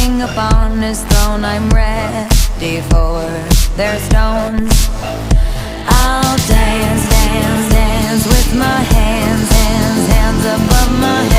king upon his throne. I'm ready for their stones. I'll dance, dance, dance with my hands, hands, hands above my head.